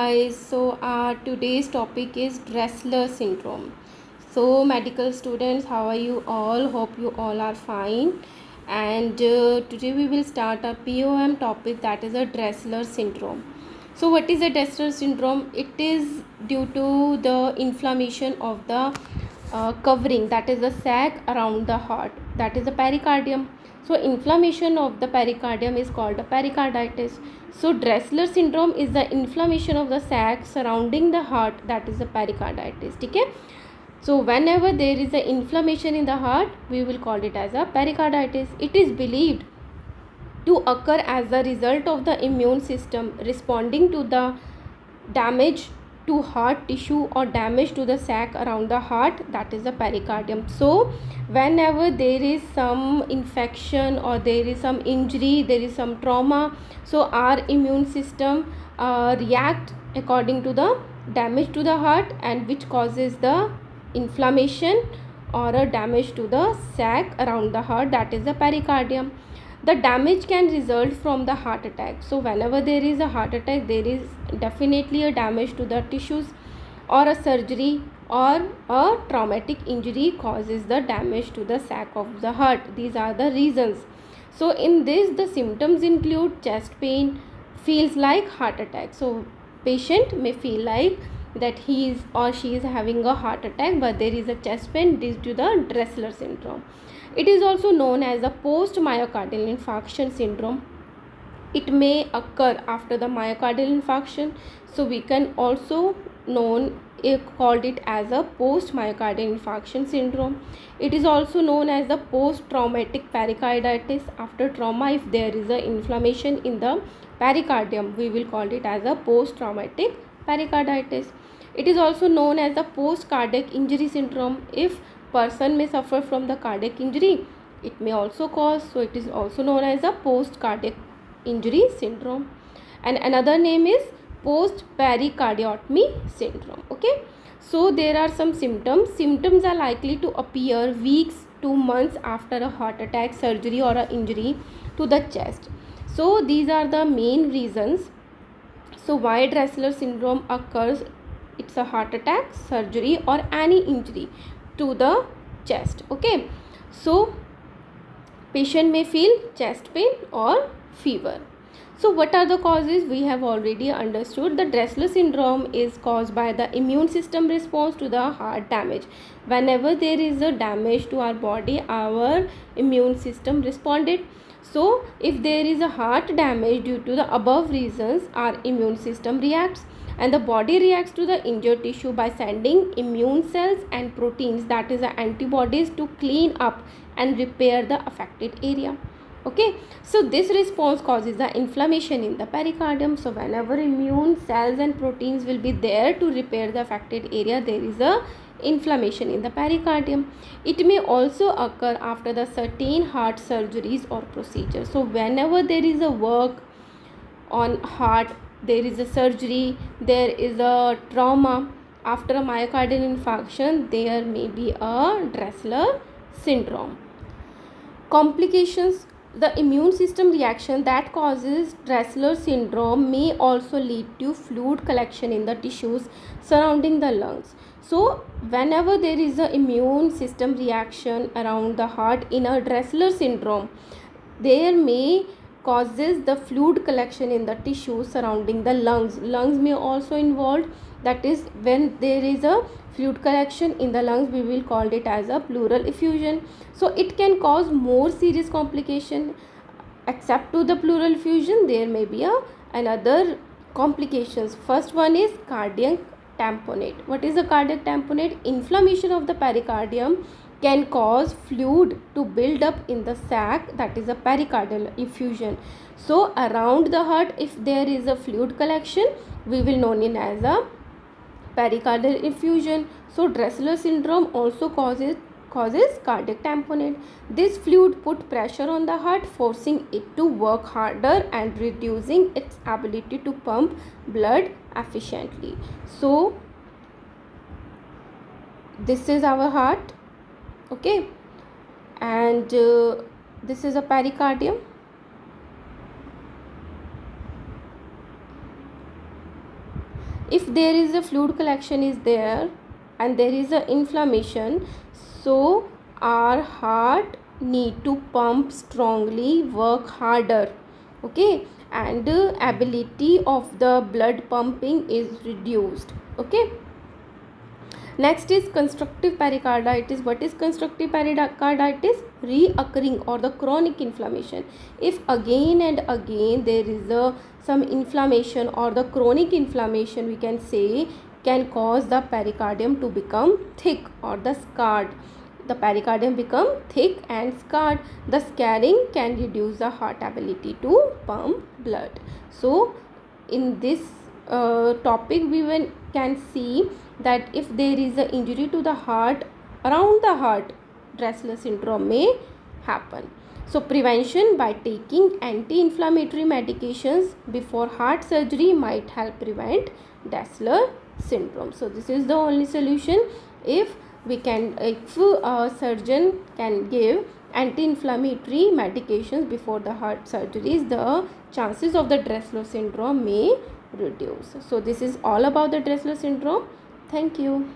guys, so today's topic is Dressler Syndrome. So medical students, how are you all? Hope you all are fine. And today we will start a POM topic, that is a Dressler Syndrome. So what is a Dressler Syndrome? It is due to the inflammation of the covering, that is the sac around the heart, that is the pericardium. So inflammation of the pericardium is called a pericarditis. So Dressler syndrome is the inflammation of the sac surrounding the heart, that is the pericarditis. Okay. So whenever there is a inflammation in the heart, we will call it as a pericarditis. It is believed to occur as a result of the immune system responding to the damage to heart tissue or damage to the sac around the heart, that is the pericardium. So whenever there is some infection or there is some injury, there is some trauma, so our immune system react according to the damage to the heart, and which causes the inflammation or a damage to the sac around the heart, that is the pericardium. The damage can result from the heart attack. So whenever there is a heart attack, there is definitely a damage to the tissues, or a surgery or a traumatic injury causes the damage to the sac of the heart. These are the reasons. So in this, the symptoms include chest pain, feels like heart attack. So patient may feel like that he is or she is having a heart attack, but there is a chest pain due to the Dressler syndrome. It is also known as a post-myocardial infarction syndrome. It may occur after the myocardial infarction, so we can also called it as a post-myocardial infarction syndrome. It is also known as the post-traumatic pericarditis. After trauma, if there is a inflammation in the pericardium, we will call it as a post-traumatic pericarditis. It is also known as the post-cardiac injury syndrome. If person may suffer from the cardiac injury, it may also cause, so it is also known as a post-cardiac injury syndrome. And another name is post-pericardiotomy syndrome. Okay, so there are some symptoms are likely to appear weeks to months after a heart attack, surgery or an injury to the chest. So these are the main reasons. So why Dressler syndrome occurs? It's a heart attack, surgery or any injury to the chest. Okay, so patient may feel chest pain or fever. So what are the causes? We have already understood. The Dressler syndrome is caused by the immune system response to the heart damage. Whenever there is a damage to our body, our immune system responded. So if there is a heart damage due to the above reasons, our immune system reacts, and the body reacts to the injured tissue by sending immune cells and proteins, that is the antibodies, to clean up and repair the affected area. Okay, so this response causes the inflammation in the pericardium. So whenever immune cells and proteins will be there to repair the affected area, there is a inflammation in the pericardium. It may also occur after the certain heart surgeries or procedures. So whenever there is a work on heart, there is a surgery, there is a trauma after a myocardial infarction, there may be a Dressler syndrome. Complications. The immune system reaction that causes Dressler syndrome may also lead to fluid collection in the tissues surrounding the lungs. So whenever there is a immune system reaction around the heart in a Dressler syndrome, there may causes the fluid collection in the tissues surrounding the lungs. Lungs may also involved, that is when there is a fluid collection in the lungs, we will call it as a pleural effusion. So it can cause more serious complication. Except to the pleural effusion, there may be another complications. First one is cardiac tamponade. What is a cardiac tamponade? Inflammation of the pericardium can cause fluid to build up in the sac, that is a pericardial effusion. So around the heart, if there is a fluid collection, we will know it as a pericardial effusion. So Dressler syndrome also causes cardiac tamponade. This fluid put pressure on the heart, forcing it to work harder and reducing its ability to pump blood efficiently. So this is our heart. Okay, and this is a pericardium. If there is a fluid collection is there and there is a inflammation, so our heart need to pump strongly, work harder, okay, and ability of the blood pumping is reduced, okay. Next is constructive pericarditis. What is constructive pericarditis? Reoccurring or the chronic inflammation. If again and again there is some inflammation or the chronic inflammation, we can say, can cause the pericardium to become thick or the scarred. The pericardium become thick and scarred. The scarring can reduce the heart ability to pump blood. So in this topic we can see that if there is an injury to the heart, around the heart, Dressler syndrome may happen. So prevention by taking anti-inflammatory medications before heart surgery might help prevent Dressler syndrome. So this is the only solution. If a surgeon can give anti-inflammatory medications before the heart surgeries, the chances of the Dressler syndrome may reduce. So this is all about the Dressler syndrome. Thank you.